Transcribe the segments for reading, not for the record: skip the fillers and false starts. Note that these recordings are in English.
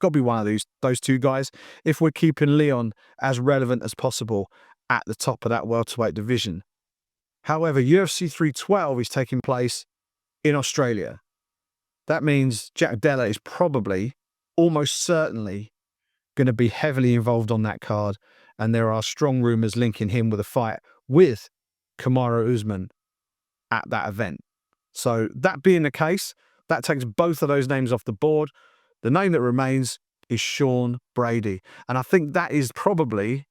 got to be one of those two guys if we're keeping Leon as relevant as possible at the top of that welterweight division. However, UFC 312 is taking place in Australia. That means Jack Della is probably, almost certainly, going to be heavily involved on that card, and there are strong rumors linking him with a fight with Kamaru Usman at that event. So that being the case, that takes both of those names off the board. The name that remains is Sean Brady, and I think that is probably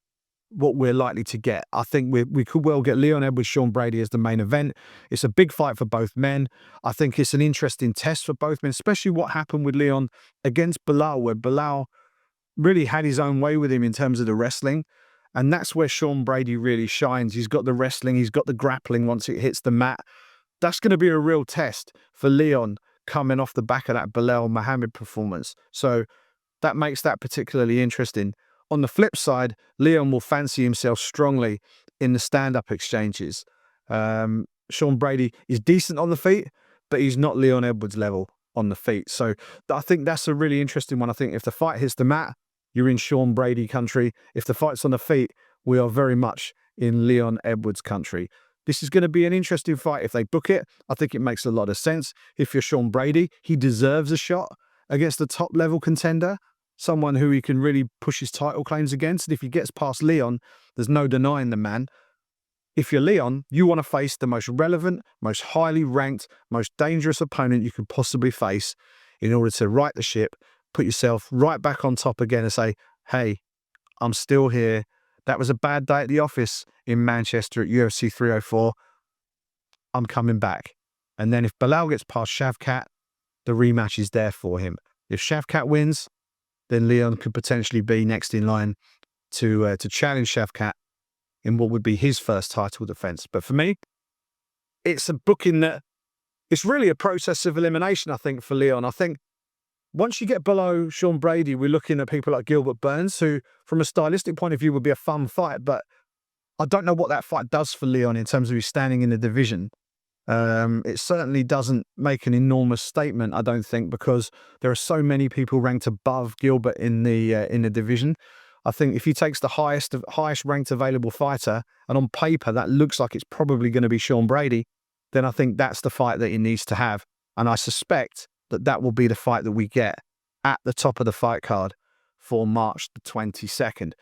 what we're likely to get. I think we could well get Leon Edwards, Sean Brady as the main event. It's a big fight for both men. I think it's an interesting test for both men, especially what happened with Leon against Bilal, where Bilal really had his own way with him in terms of the wrestling. And that's where Sean Brady really shines. He's got the wrestling, he's got the grappling once it hits the mat. That's going to be a real test for Leon coming off the back of that Bilal Muhammad performance. So that makes that particularly interesting. On the flip side, Leon will fancy himself strongly in the stand-up exchanges. Sean Brady is decent on the feet, but he's not Leon Edwards level on the feet. So I think that's a really interesting one. I think if the fight hits the mat, you're in Sean Brady country. If the fight's on the feet, we are very much in Leon Edwards country. This is going to be an interesting fight. If they book it, I think it makes a lot of sense. If you're Sean Brady, he deserves a shot against a top-level contender, someone who he can really push his title claims against. And if he gets past Leon, there's no denying the man. If you're Leon, you want to face the most relevant, most highly ranked, most dangerous opponent you could possibly face in order to right the ship, put yourself right back on top again and say, hey, I'm still here. That was a bad day at the office in Manchester at UFC 304. I'm coming back. And then if Bilal gets past Shavkat, the rematch is there for him. If Shavkat wins, then Leon could potentially be next in line to challenge Shavkat in what would be his first title defense. But for me, it's a booking that it's really a process of elimination, I think, for Leon. I think once you get below Sean Brady, we're looking at people like Gilbert Burns, who, from a stylistic point of view, would be a fun fight. But I don't know what that fight does for Leon in terms of his standing in the division. It certainly doesn't make an enormous statement, I don't think, because there are so many people ranked above Gilbert in the division. I think if he takes the highest ranked available fighter, and on paper that looks like it's probably going to be Sean Brady, then I think that's the fight that he needs to have. And I suspect that that will be the fight that we get at the top of the fight card for March the 22nd.